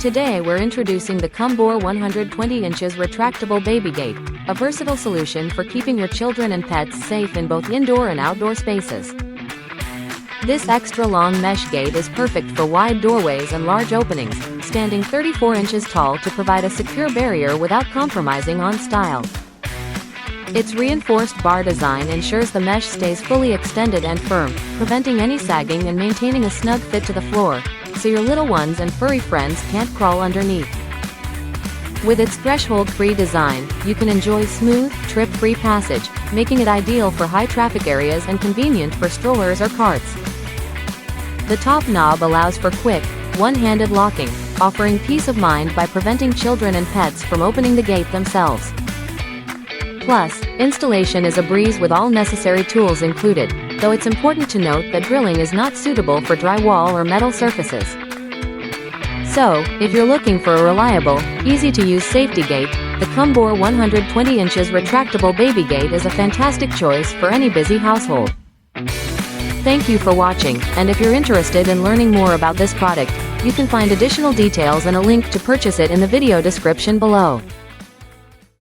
Today we're introducing the Cumbor 120 inches Retractable Baby Gate, a versatile solution for keeping your children and pets safe in both indoor and outdoor spaces. This extra-long mesh gate is perfect for wide doorways and large openings, standing 34 inches tall to provide a secure barrier without compromising on style. Its reinforced bar design ensures the mesh stays fully extended and firm, preventing any sagging and maintaining a snug fit to the floor, so your little ones and furry friends can't crawl underneath. With its threshold-free design, you can enjoy smooth, trip-free passage, making it ideal for high-traffic areas and convenient for strollers or carts. The top knob allows for quick, one-handed locking, offering peace of mind by preventing children and pets from opening the gate themselves. Plus, installation is a breeze with all necessary tools included, though it's important to note that drilling is not suitable for drywall or metal surfaces. So, if you're looking for a reliable, easy-to-use safety gate, the Cumbor 120 inches Retractable Baby Gate is a fantastic choice for any busy household. Thank you for watching, and if you're interested in learning more about this product, you can find additional details and a link to purchase it in the video description below.